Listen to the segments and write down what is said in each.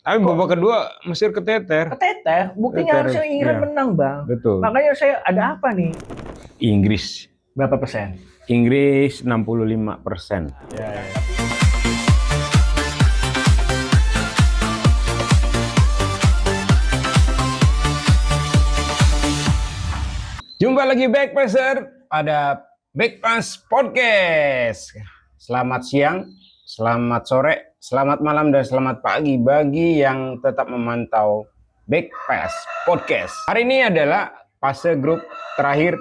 Tapi babak kedua Mesir keteter. Buktinya harusnya Iran menang, Bang. Betul. Makanya saya ada apa nih? Inggris. Berapa persen? Inggris 65%. Ya. Jumpa lagi Backpasser, ada Backpass Podcast. Selamat siang, selamat sore, selamat malam, dan selamat pagi bagi yang tetap memantau Backpass Podcast. Hari ini adalah fase grup terakhir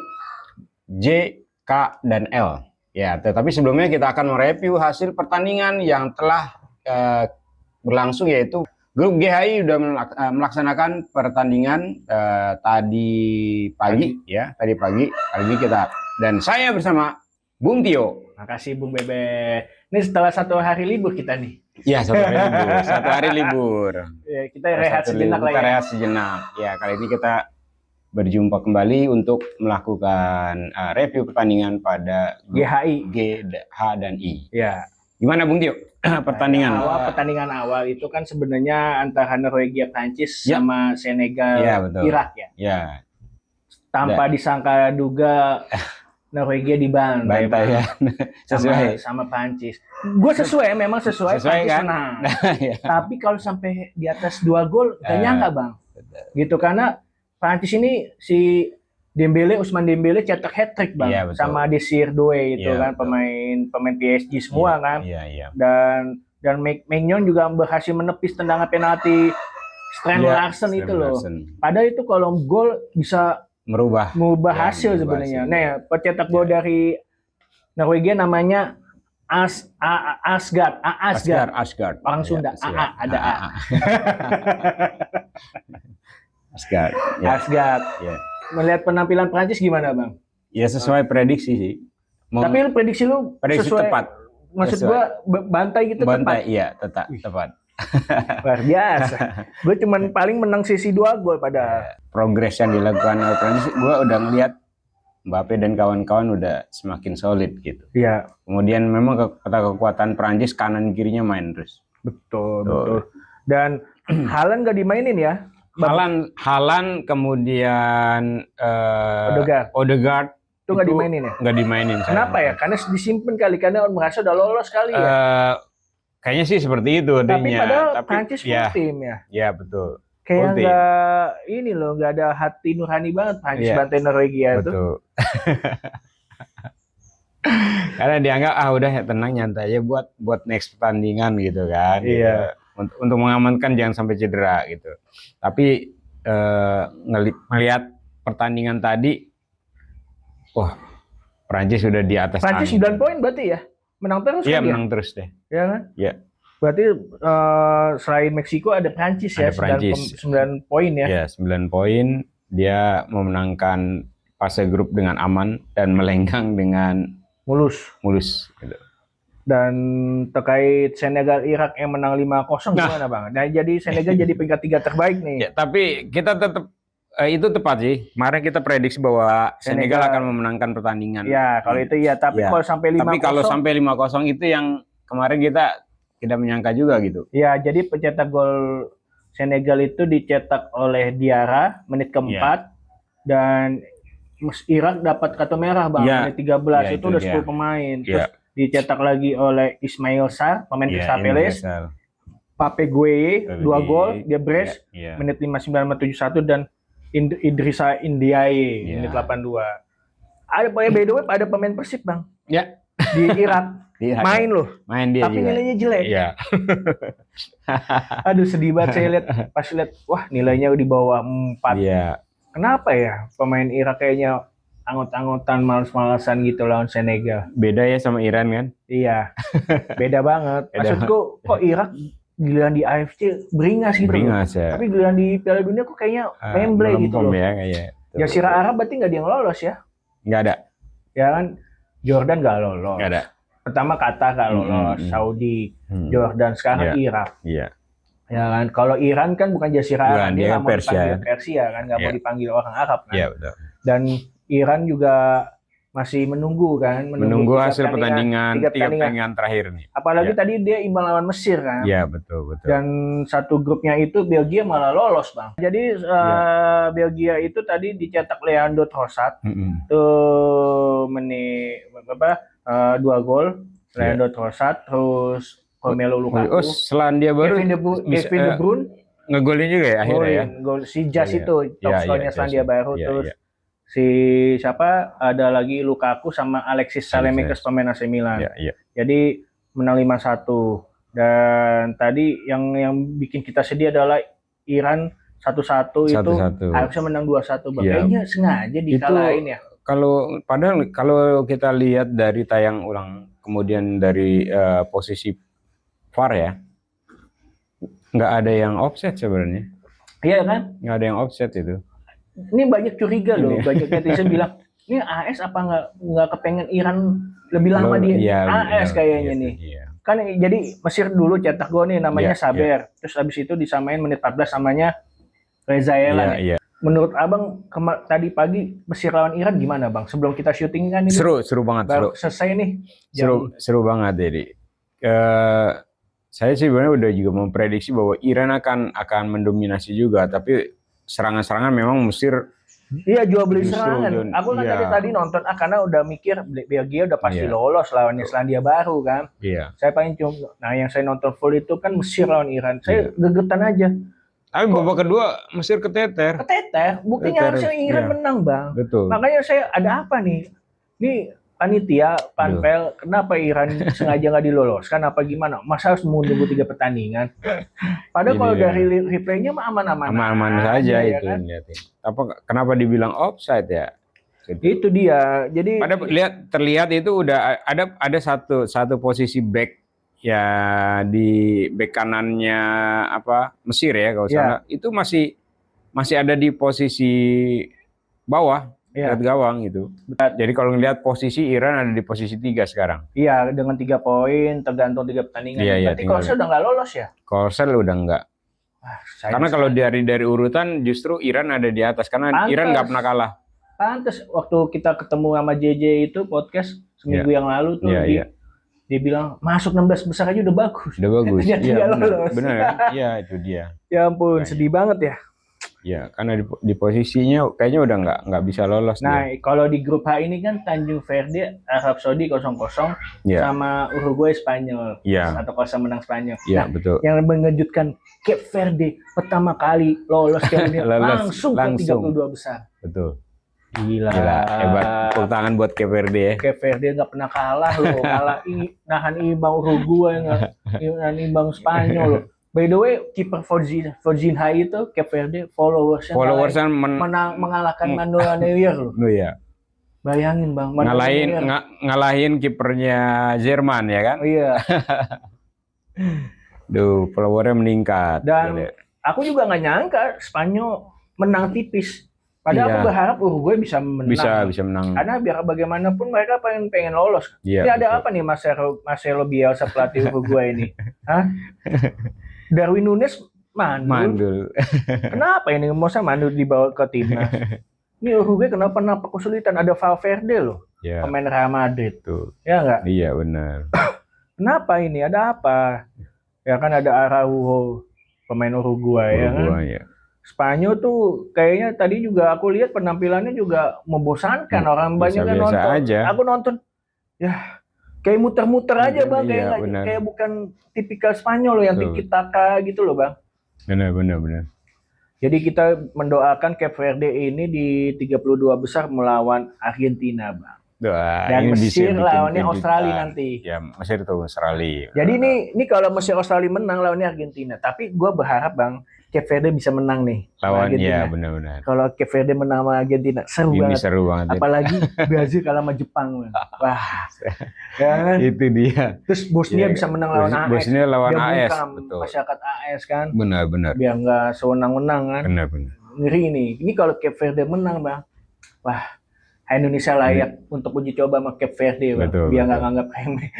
J, K, dan L. Ya, tetapi sebelumnya kita akan mereview hasil pertandingan yang telah berlangsung, yaitu grup GHI sudah melaksanakan pertandingan tadi pagi. Tadi pagi. Kali ini kita dan saya bersama Bung Tio. Makasih Bung Bebe. Ini setelah satu hari libur kita nih. Iya, satu hari libur. Ya, kita rehat sejenak lah ya. Kita rehat sejenak. Ya, kali ini kita berjumpa kembali untuk melakukan review pertandingan pada GHI, G, H, dan I. Ya. Gimana Bung Tio? Pertandingan awal itu kan sebenarnya antara Norwegia, Prancis sama Senegal, Irak ya. Ya. Tanpa disangka duga Norwegia dibantai ya. sama Prancis. Gue memang sesuai Prancis kan? Menang. Tapi kalau sampai di atas 2 gol gak nyangka Bang. Gitu, karena Prancis ini si Ousmane Dembele cetak hat-trick Bang, sama Desire Doué itu kan, pemain PSG semua kan. Dan Maignan juga berhasil menepis tendangan penalti Strand Larsen itu loh. Padahal itu kalau gol bisa merubah hasil sebenarnya. Nah, pencetak gol dari Norwegia namanya Asgard. Orang Sunda. Ada A. Asgard. Melihat penampilan Prancis gimana Bang? Ya sesuai prediksi sih. Tapi lu prediksi sesuai tepat. Maksud gua bantai gitu tepat. Iya, tepat. Luar biasa. Gue cuman paling menang sisi 2 gol pada progres yang dilakukan oleh Prancis. Gua udah ngelihat Mbappe dan kawan-kawan udah semakin solid gitu. Iya. Kemudian memang kekuatan Prancis kanan kirinya main terus. Betul. Dan Haaland gak dimainin ya? Haaland kemudian Odegaard itu nggak dimainin ya? Nggak dimainin. Kenapa ya? Karena disimpan kali, karena merasa udah lolos kali ya. Kayaknya sih seperti itu adanya. Tapi Prancis full tim ya. Ya betul. Kayak nggak ada hati nurani banget Prancis bantai Norwegia itu. Betul. Karena dianggap udah tenang nyantai aja buat next pertandingan gitu kan. Iya. Untuk mengamankan jangan sampai cedera gitu. Tapi ngelihat pertandingan tadi, Prancis sudah di atas. Prancis 9 poin berarti ya? Menang terus kan? Iya, menang terus deh. Iya kan? Iya. Berarti selain Meksiko ada Prancis ya, 9 poin ya? Iya, 9 poin. Dia memenangkan fase grup dengan aman dan melenggang dengan mulus gitu. Dan terkait Senegal Irak yang menang 5-0 gimana Bang? Nah, jadi Senegal jadi peringkat 3 terbaik nih. Ya, tapi kita tetap itu tepat sih. Kemarin kita prediksi bahwa Senegal akan memenangkan pertandingan. Ya, kalau itu ya, tapi kalau sampai 5-0. Tapi kalau sampai 5-0 itu yang kemarin kita tidak menyangka juga gitu. Ya, jadi pencetak gol Senegal itu dicetak oleh Diarra menit keempat dan Irak dapat kartu merah Bang, menit 13 itu udah 10 pemain. Terus dicetak lagi oleh Ismail Sarr, pemain Crystal Palace. Pape Gueye 2 gol, dia brace menit 59-71 dan Idrissa Ndiaye menit 82. Ada by the way ada pemain Persib Bang. Ya. Di Irak. Main loh. Main dia tapi juga. Nilainya jelek. Iya. Aduh sedih banget saya lihat wah nilainya di bawah 4. Iya. Kenapa ya pemain Irak kayaknya anggot-anggotan males-malesan gitu lawan Senegal. Beda ya sama Iran kan? Iya. Beda banget. Maksudku kok Irak giliran di AFC beringas gitu. Beringas ya. Tapi giliran di Piala Dunia kok kayaknya memble gitu loh. Ya, kayaknya. Jasira Arab berarti nggak ada yang lolos ya? Nggak ada. Ya kan? Jordan nggak lolos. Nggak ada. Pertama Qatar nggak lolos. Saudi, Jordan, sekarang Irak. Iya. Ya kan? Kalau Iran kan bukan Jasira Arab, dia nggak mau dipanggil Persia kan, nggak mau dipanggil orang Arab kan. Iya betul. Dan Iran juga masih menunggu hasil pertandingan, tiga pertandingan terakhir nih. Apalagi tadi dia imbang lawan Mesir kan. Iya, betul. Dan satu grupnya itu Belgia malah lolos, Bang. Jadi Belgia itu tadi dicetak Leandro Trossard. Tuh 2 gol Leandro Trossard, terus Romelu Lukaku. Selandia Baru Kevin De Bruyne ngegolin juga ya akhirnya ya. Gol si Jas itu top skornya Selandia Baru, terus si siapa ada lagi Lukaku sama Alexis Salemekers pemain AC Milan. Jadi menang 5-1. Dan tadi yang bikin kita sedih adalah Iran 1-1 itu harusnya menang 2-1. Kayaknya sengaja dikalahin ya. Padahal kalau kita lihat dari tayang ulang kemudian dari posisi VAR ya, nggak ada yang offset sebenarnya. Iya kan? Nggak ada yang offset itu. Ini banyak curiga loh, banyak netizen bilang, ini AS apa nggak kepengen Iran lebih lama di AS kayaknya nih. Kan jadi Mesir dulu cetak gol nih namanya Saber, terus habis itu disamain menit 14 namanya Reza Elan. Menurut Abang tadi pagi Mesir lawan Iran gimana Bang? Sebelum kita syuting kan ini seru banget. Baru selesai nih. Seru banget jadi. Saya sih sebenarnya udah juga memprediksi bahwa Iran akan mendominasi juga, tapi serangan-serangan memang Mesir jual beli serangan. Aku kan tadi nonton karena udah mikir Belgia udah pasti lolos lawannya Selandia Baru kan. Saya paling yang saya nonton full itu kan Mesir lawan Iran. Saya gegetan aja. Tapi babak kedua Mesir keteter. Buktinya harusnya Iran menang, Bang. Betul. Makanya saya ada apa nih? Nih panitia panpel kenapa Iran sengaja nggak diloloskan apa gimana? Masa harus menunggu 3 pertandingan? Padahal kalau dari replaynya mah aman-aman saja itu kan? Kenapa dibilang offside ya? Itu dia. Jadi terlihat itu udah ada satu posisi back ya di back kanannya Mesir ya kalau salah itu masih ada di posisi bawah. Dekat gawang gitu. Jadi kalau ngelihat posisi Iran ada di posisi 3 sekarang. Iya, dengan 3 poin tergantung 3 pertandingan. Berarti Korsel udah nggak lolos ya? Korsel udah nggak. Karena kalau dari urutan justru Iran ada di atas karena Iran nggak pernah kalah. Pantes waktu kita ketemu sama JJ itu podcast seminggu yang lalu tuh dia bilang masuk 16 besar aja udah bagus. Iya, benar. Iya, itu dia. Ya ampun, sedih banget ya. Ya, karena di posisinya kayaknya udah nggak bisa lolos. Nah, kalau di grup H ini kan Tanjung Verde, Arab Saudi 0-0 sama Uruguay Spanyol 1-0 menang Spanyol. Iya, betul. Yang mengejutkan Cape Verde pertama kali lolos ke langsung ke 32 besar. Betul. Gila. Hebat. Tepuk tangan buat Cape Verde ya. Cape Verde nggak pernah kalah loh. Nahan imbang Uruguay, nahan imbang Spanyol loh. By the way, kiper Forzinha itu Cape Verde followersnya mengalahkan Manuel Neuer loh. Iya. Bayangin Bang, ngalahin kipernya Jerman ya kan? Iya. Followernya meningkat. Dan aku juga nggak nyangka Spanyol menang tipis. Padahal aku berharap Uruguay bisa menang. Bisa menang. Karena biar bagaimanapun mereka pengen lolos. Ini ada apa nih Marcelo Bielsa pelatih Uruguay ini? Hah? Darwin Nunes mandul. Kenapa ini masa mandul dibawa ke timnas? Ini Uruguay kenapa kesulitan? Ada Valverde loh, pemain Real Madrid. Tuh. Ya nggak? Iya benar. Kenapa ini? Ada apa? Ya kan ada Araujo, pemain Uruguay ya kan? Spanyol tuh kayaknya tadi juga aku lihat penampilannya juga membosankan. Orang banyak kan nonton. Aku nonton, ya kayak muter-muter aja Bang, kayak bukan tipikal Spanyol loh yang tiki-taka gitu loh Bang. Benar. Jadi kita mendoakan Cape Verde ini di 32 besar melawan Argentina Bang. Dan Mesir lawannya Australia nanti. Ya Mesir tuh Australia. Jadi ini kalau Mesir Australia menang lawannya Argentina. Tapi gue berharap Bang Cape Verde bisa menang nih lawan Argentina. Benar. Kalau Cape Verde menang sama Argentina seru banget. Apalagi Brazil kalah sama Jepang. Wah. Ya. Itu dia. Terus Bosnia bisa menang lawan AS. Bosnia lawan AS. Betul. Masyarakat AS kan. Benar. Biar nggak sewenang-wenang kan. Benar. Ngeri nih. Ini kalau Cape Verde menang Bang. Wah. Indonesia layak untuk uji coba sama Cape Verde Bang. Biar nggak nganggap remeh.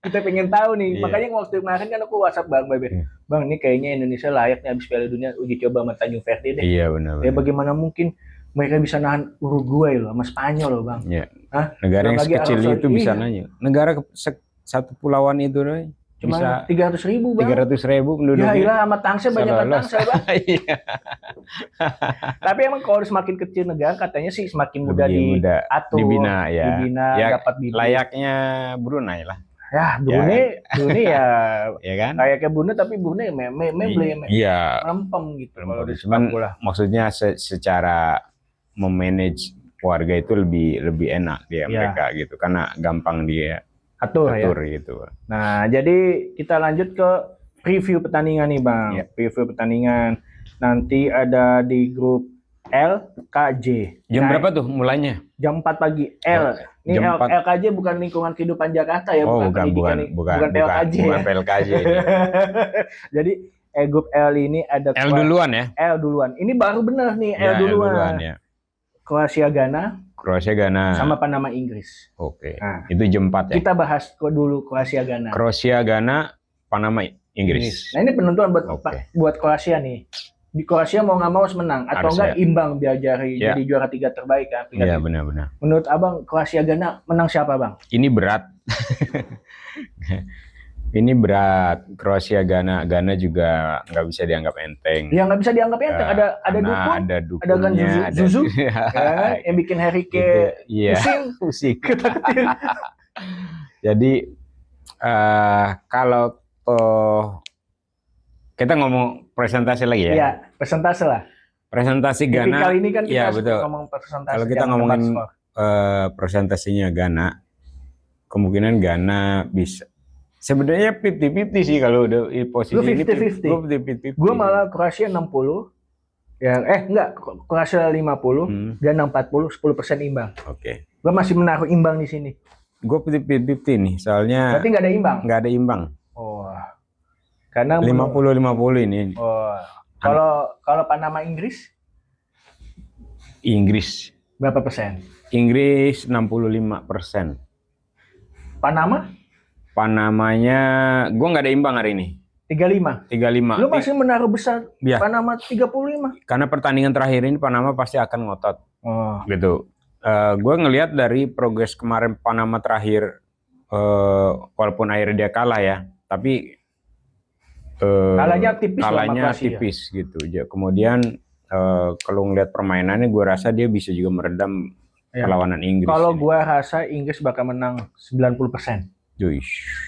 Kita pengen tahu nih, makanya waktu kemarin kan aku WhatsApp Bang Bebe, Bang ini kayaknya Indonesia layak nih habis Piala Dunia uji coba sama Tanjung Verde deh. Iya benar. Ya bagaimana mungkin mereka bisa nahan Uruguay loh, sama Spanyol loh bang. Iya. Hah? Negara yang Belum lagi sekecil Arab itu Saudi. bisa Iya. nanya. Negara satu pulauan itu doy, Cuma bisa 300.000 bang. 300.000 Ya penduduknya. ilah, sama tangsel Bisa banyak lolos. tangsel bang. Iya. Tapi emang kalau semakin kecil negara katanya sih semakin mudah Lebih mudah diatur, dibina ya. dibina, Ya, dapat bibit. layaknya Brunei lah. Ya Brunei ya Ya kan? kayaknya Brunei, tapi Brunei Iya. melempem gitu kalau di sepak Cuman bola. maksudnya secara memanage keluarga itu lebih enak dia mereka gitu, karena gampang dia atur ya. gitu. Nah, jadi kita lanjut ke preview pertandingan nih, Bang. Iya. Preview pertandingan nanti ada di grup L, K, J. Jam berapa tuh mulainya? Jam 4 pagi. L. Ini jam 4. LKJ bukan lingkungan kehidupan Jakarta ya, Oh, bukan PLKJ. Bukan Ya. PLKJ ini. Jadi grup L ini ada L duluan ya. L duluan. Ini baru bener nih, L Ya, duluan. ya. Kroasia, Ghana, sama Panama, Inggris. Oke. Nah, itu jam 4 ya. kita bahas dulu Kroasia, Ghana. Kroasia, Ghana, Panama, Inggris. Nah, ini penentuan buat Kroasia nih. Di Kroasia mau nggak mau harus menang atau enggak imbang biar jadi juara 3 terbaik kan. Iya, benar-benar. Menurut Abang Kroasia, Ghana menang siapa, Bang? Ini berat. Ini berat. Kroasia, Ghana juga nggak bisa dianggap enteng. Ya nggak bisa dianggap enteng. Ada dukun, ada kan Zuzu, ya, yang bikin Harry Kane pusing. Jadi kalau kita ngomong presentasi lagi ya. Iya, presentasi lah. Presentasi Ghana. Kali ini kan kita betul. ngomong presentasi. Kalau kita ngomongin presentasinya Ghana, kemungkinan Ghana bisa. Sebenarnya 50-50 sih kalau udah di posisi ini. 50-50. Gue malah Kroasia 60. Ya, enggak, Kroasia 50, Ghana 40, 10% imbang. Oke. Gue masih menaruh imbang di sini. Gue 50-50 nih, soalnya. Berarti nggak ada imbang? Nggak ada imbang. Oh. Karena 50-50 ini. Oh. Kalau Panama, Inggris? Inggris. Berapa persen? Inggris 65%. Panamanya, gue nggak ada imbang hari ini. 35. Lu masih menaruh besar Panama 35. Karena pertandingan terakhir ini Panama pasti akan ngotot. Oh. Gitu. Gue ngelihat dari progres kemarin Panama terakhir, walaupun akhirnya dia kalah ya, tapi kalahnya tipis gitu. Kemudian kalau ngelihat permainannya, gue rasa dia bisa juga meredam perlawanan Inggris. Kalau gue rasa Inggris bakal menang 90%.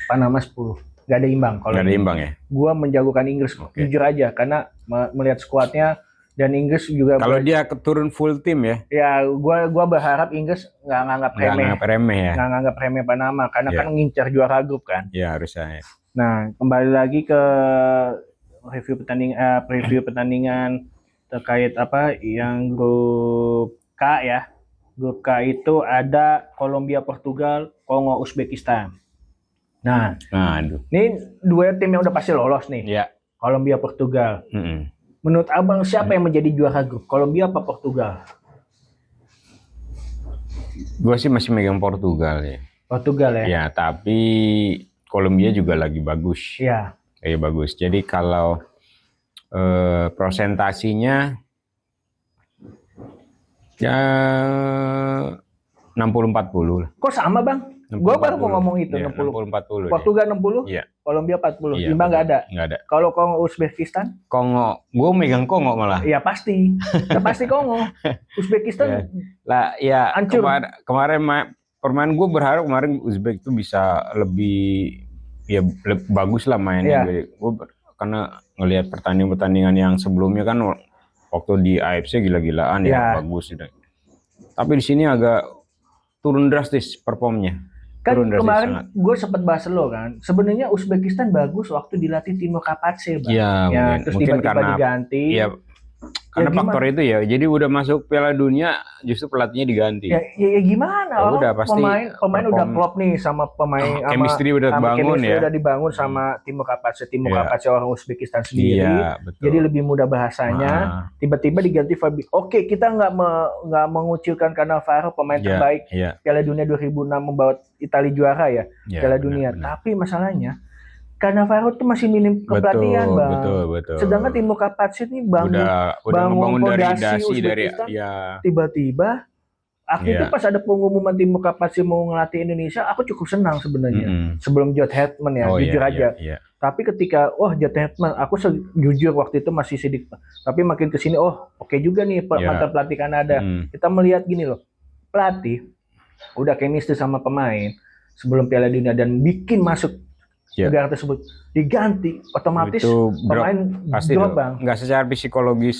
Panama 10. Gak ada imbang. Gak ada imbang ya? Gue menjagokan Inggris, jujur aja, karena melihat skuadnya, dan Inggris juga. Kalau dia turun full tim ya? Ya, gue berharap Inggris nggak nganggap remeh ya? Nggak nganggap remeh Panama, karena kan ngincar juara grup kan? Ya harusnya. Ya. Nah, kembali lagi ke preview pertandingan terkait yang grup K ya. Grup K itu ada Kolombia, Portugal, Kongo, Uzbekistan. Nah, ini dua tim yang udah pasti lolos nih. Ya. Kolombia, Portugal. Menurut Abang siapa yang menjadi juara grup? Kolombia apa Portugal? Gue sih masih megang Portugal ya. Portugal ya? Ya, tapi Kolombia juga lagi bagus. Iya. Bagus. Jadi kalau prosentasinya ya 60-40 lah. Kok sama, Bang? Gue baru mau ngomong itu, ya, 60-40. Portugal 60, iya. Kolombia 40. Iya, imbang nggak ada? Nggak ada. Kalau Kongo, Uzbekistan? Kongo, gue megang Kongo malah. Iya pasti. Ya pasti Kongo. Uzbekistan lah ya hancur. Kemarin permainan gue berharap kemarin Uzbek itu bisa lebih bagus lah mainnya. Gue karena ngelihat pertandingan yang sebelumnya kan waktu di AFC gila-gilaan bagus gitu. Tapi di sini agak turun drastis performnya. Kan kemarin gue sempat bahas lo kan, sebenarnya Uzbekistan bagus waktu dilatih Timo Kapadze, Bang. Ya, terus mungkin tiba-tiba diganti. Iya, karena faktor itu ya. Jadi udah masuk Piala Dunia, justru pelatihnya diganti. Ya gimana? Pemain udah klop nih sama pemain. Chemistry udah bangun ya. Udah dibangun sama Timo Kapadze. Kapadze orang Uzbekistan sendiri. Betul. Jadi lebih mudah bahasanya. Tiba-tiba diganti Fabi. Oke, kita nggak mengucilkan Cannavaro pemain terbaik Piala Dunia 2006 membawa Italia juara ya. Piala Dunia. Tapi masalahnya Cannavaro tuh masih minim kepelatihan, Bang. Betul. Sedangkan Timo Kapacit nih udah bangun dari fondasi dari Uzbekistan, ya. tiba-tiba akhirnya pas ada pengumuman Timo Kapacit mau ngelatih Indonesia, aku cukup senang sebenarnya. Sebelum Jod Hertman ya, jujur aja. Tapi ketika Jod Hertman, aku jujur waktu itu masih sedikit. Tapi makin kesini, oke juga nih mantan pelatih Kanada. Kita melihat gini loh, pelatih udah chemistry sama pemain sebelum Piala Dunia dan bikin masuk negara tersebut, diganti otomatis itu pemain pasti drop, Bang. Nggak secara psikologis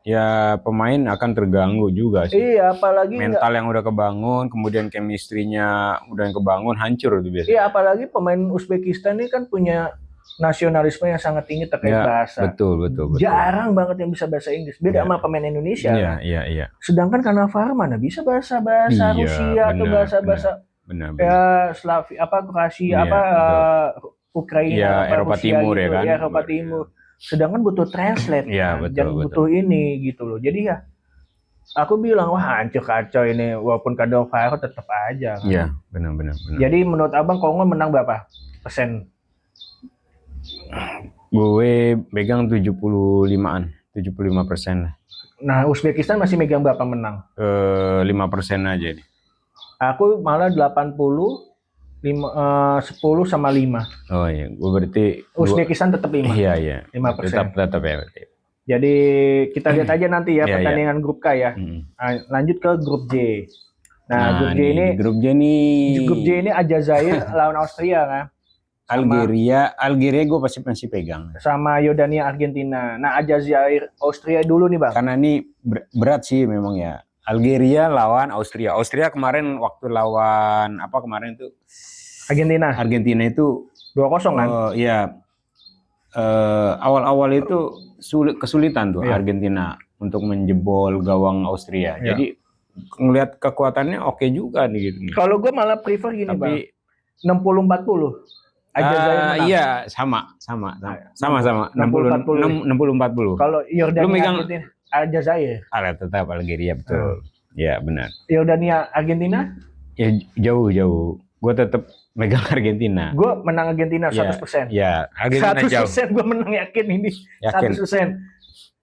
ya, pemain akan terganggu juga sih. Iya, apalagi mental yang udah kebangun, kemudian chemistry-nya udah yang kebangun, hancur tuh biasanya. Iya, apalagi pemain Uzbekistan ini kan punya nasionalisme yang sangat tinggi terkait bahasa. Betul. Jarang banget yang bisa bahasa Inggris. Beda sama pemain Indonesia. Iya. Sedangkan Cannavaro mana bisa bahasa Rusia atau bahasa benar. Kroasia, Ukraina, Eropa Rusia Timur gitu, ya kan. Eropa Timur. Sedangkan butuh translate, dan butuh ini gitu loh. Jadi ya, aku bilang hancur kacau ini, walaupun Cannavaro tetap aja. Iya, benar. Jadi menurut Abang Kongo menang berapa persen? Gue pegang 75%. Nah, Uzbekistan masih megang berapa menang? 5% aja nih. Aku malah 10 sama 5. Oh iya, gue berarti Uzbekistan tetap 5. Iya. 5%. Tetap ya berarti. Jadi kita lihat aja nanti ya pertandingan grup K ya. Lanjut ke grup J. Nah, grup J ini Aljazair lawan Austria kan. Algeria gue pasti masih pegang. Sama Yordania Argentina. Nah, Aljazair Austria dulu nih, Bang. Karena ini berat sih memang ya. Algeria lawan Austria. Austria kemarin waktu lawan kemarin itu Argentina itu 2-0 kan? Iya. Awal-awal itu kesulitan tuh Argentina untuk menjebol gawang Austria. Jadi ngelihat kekuatannya oke juga nih gitu. Kalau gue malah prefer gini, Bang. 60-40. Iya, sama. 60-40. Kalau Yordania Argentina, Aljazair. Tetap Algeria, betul. Ya, benar. Yordania Argentina? Ya, jauh. Gue tetap megang Argentina. Gue menang Argentina 100%. Ya, Argentina 100% jauh. gue menang, yakin ini. 100%.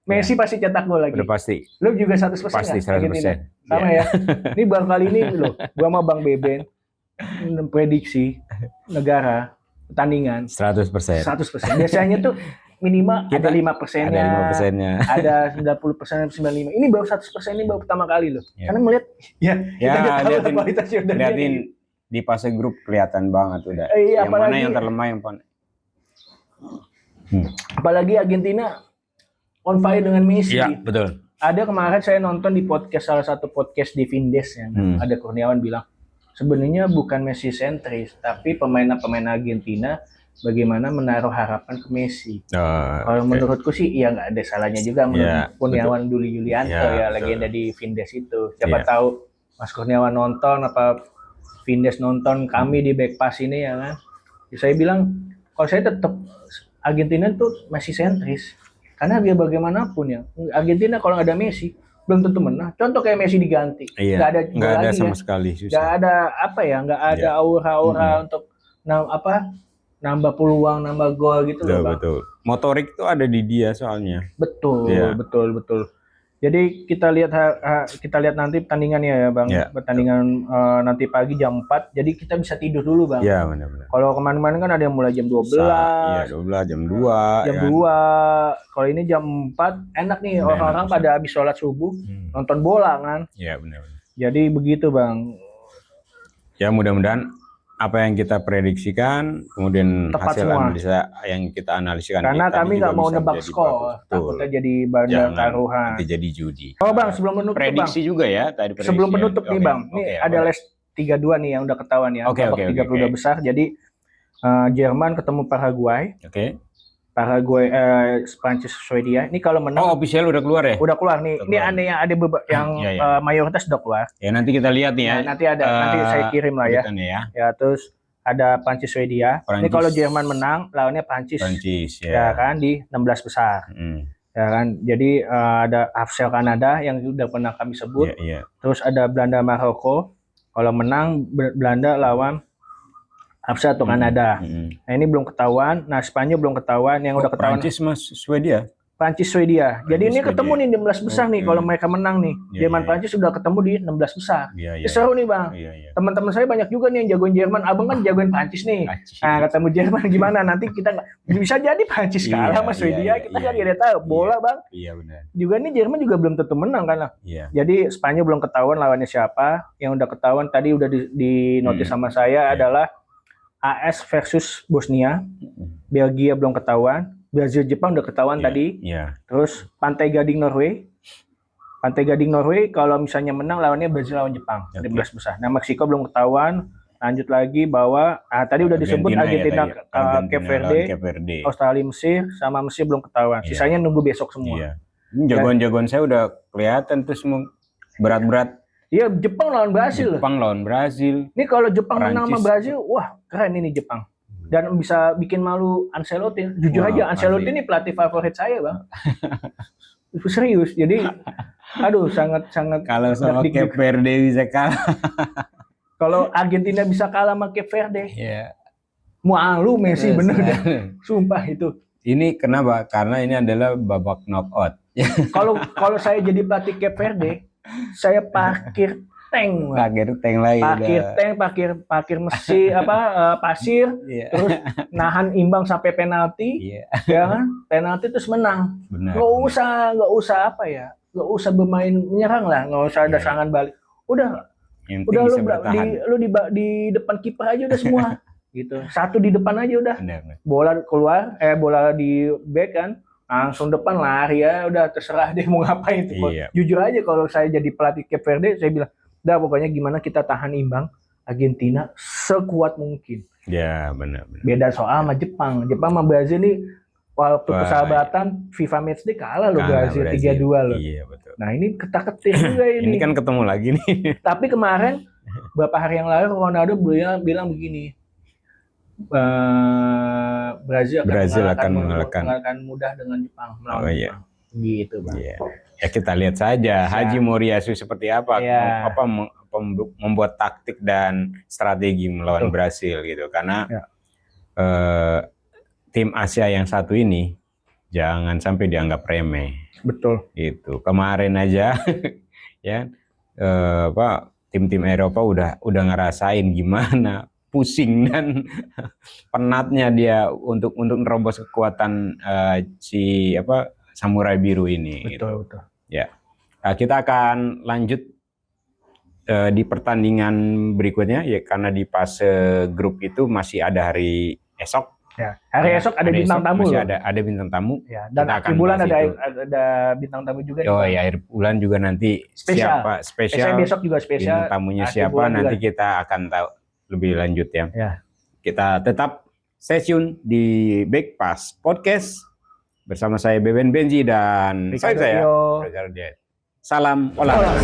Messi pasti cetak gol lagi. Udah pasti. Lu juga 100%? Pasti 100%. Argentina? Sama ya. Ini baru kali ini loh, gue sama Bang Beben prediksi negara pertandingan 100%. Biasanya tuh minimal ada 5%-nya, ada 90%, 95%. Ini baru 100%, ini baru pertama kali loh. Karena melihat kita tahu kualitasnya udah liatin di fase grup kelihatan banget udah. Yang mana yang terlemah yang apalagi Argentina on fire dengan Messi. Iya, betul. Ada kemarin saya nonton di salah satu podcast di Vindes yang ada Kurniawan bilang sebenarnya bukan Messi sentris, tapi pemain Argentina bagaimana menaruh harapan ke Messi. Kalau menurutku sih ya nggak ada salahnya juga menurut Kurniawan Duli Yulianto legenda di Vindes itu. Siapa tahu Mas Kurniawan nonton Vindes nonton kami di Backpass ini ya kan. Saya bilang kalau saya tetap Argentina tuh Messi sentris. Karena biar bagaimanapun ya Argentina kalau nggak ada Messi belum tentu menang. Contoh kayak Messi diganti, nggak ada sama sekali. Nggak ada nggak ada aura-aura untuk nambah peluang, nambah gol gitu loh, Bang. Betul. Motorik itu ada di dia soalnya. Betul. Jadi kita lihat nanti pertandingannya ya, Bang. Pertandingan nanti pagi jam 4. Jadi kita bisa tidur dulu, Bang. Iya, benar. Kalau kemarin-kemarin kan ada yang mulai jam 12. Iya, 12 jam 2. Jam 2. Kalau ini jam 4 enak nih, orang-orang pada habis sholat subuh nonton bola kan. Iya, benar. Jadi begitu, Bang. Ya, mudah-mudahan apa yang kita prediksikan, kemudian tepat hasil semua. Analisa yang kita analisikan. Karena kami nggak mau nebak skor, takutnya jadi bandar taruhan. Nanti jadi judi. Oh Bang, sebelum menutup prediksi Bang. Juga ya tadi. Sebelum menutup nih Bang, ini ada les 32 nih yang udah ketahuan ya. Babak 32 besar. Jadi Jerman ketemu Paraguay. Paraguay, Prancis, Swedia. Ini kalau menang. Oh, official udah keluar ya? Udah keluar nih. Ini aneh yang ada yang mayoritas udah keluar. Ya nanti kita lihat nih ya. Nah, nanti saya kirim lah ya. Ya terus ada Prancis, Swedia. Ini kalau Jerman menang, lawannya Prancis ya kan di 16 besar. Ya kan. Jadi ada Afsel Kanada yang sudah pernah kami sebut. Terus ada Belanda, Maroko. Kalau menang Belanda lawan Absa atau Kanada. Nah ini belum ketahuan. Nah Spanyol belum ketahuan. Yang udah ketahuan Prancis mas Swedia. Prancis Swedia. Jadi ini ketemu nih 16 besar nih kalau mereka menang nih. Jerman Prancis sudah ketemu di 16 besar. Seru nih Bang. Teman-teman saya banyak juga nih yang jagoin Jerman. Abang kan jagoin Prancis nih. Nah ketemu Jerman gimana? Nanti kita bisa jadi Prancis kalah sama Swedia. Kita kan tidak tahu bola Bang. Iya benar. Juga nih Jerman juga belum tentu menang kan. Jadi Spanyol belum ketahuan lawannya siapa. Yang udah ketahuan tadi udah di notis sama saya adalah AS versus Bosnia. Belgia belum ketahuan. Brazil Jepang udah ketahuan tadi. Terus Pantai Gading Norway. Pantai Gading Norway kalau misalnya menang lawannya Brazil lawan Jepang 15 besar. Nah Meksiko belum ketahuan. Lanjut lagi bahwa tadi udah disebut Argentina, Cape Verde, Australia, Mesir sama Mesir belum ketahuan. Sisanya nunggu besok semua. Jagoan-jagoan saya udah kelihatan tuh semua berat-berat. Iya Jepang lawan Brasil. Jepang lawan Brasil. Ini kalau Jepang menang sama Brasil, wah keren ini Jepang. Dan bisa bikin malu Ancelotti. Jujur aja Ancelotti ini pelatih favorit saya Bang. Serius. Jadi aduh sangat kalau sama Cape Verde bisa kalah. Kalau Argentina bisa kalah sama Cape Verde. Malu Messi bener dah. Sumpah itu. Ini kenapa? Karena ini adalah babak knockout. Kalau saya jadi pelatih Cape Verde, saya parkir tank. Parkir Messi pasir, terus nahan imbang sampai penalti, ya kan? Penalti terus menang. Nggak usah bermain menyerang lah, nggak usah ada serangan balik. Udah lu di depan kiper aja udah semua. Gitu. Satu di depan aja udah. Bola keluar, bola di back kan, langsung depan lari ya, udah terserah deh mau ngapain itu. Jujur aja kalau saya jadi pelatih Cape Verde, saya bilang udah pokoknya gimana kita tahan imbang Argentina sekuat mungkin. Ya benar. Beda soal sama Jepang sama Brazil nih waktu persahabatan FIFA Matchday kalah loh Brazil 3-2 loh. Iya betul. Nah ini ketar-ketir juga ini. Ini kan ketemu lagi nih. Tapi kemarin beberapa hari yang lalu Ronaldo bilang begini, Brazil akan mengalahkan mudah dengan Jepang melawan Jepang. Gitu Bang. Ya kita lihat saja Haji Moriyasu seperti apa membuat taktik dan strategi melawan Brasil gitu karena tim Asia yang satu ini jangan sampai dianggap remeh. Betul. Itu kemarin aja ya tim-tim Eropa udah ngerasain gimana pusing dan penatnya dia untuk nerobos kekuatan Samurai Biru ini. Betul. Ya, kita akan lanjut di pertandingan berikutnya ya karena di fase grup itu masih ada hari esok. Ya, hari esok ada bintang tamu. Masih ada bintang tamu. Ya, dan akhir bulan ada bintang tamu juga. Oh ya, akhir bulan juga nanti spesial. Besok juga spesial. Bintang tamunya siapa nanti juga kita akan tahu lebih lanjut ya. Kita tetap stay tune di Back Pass Podcast bersama saya Beben Benji dan saya. Salam olahraga.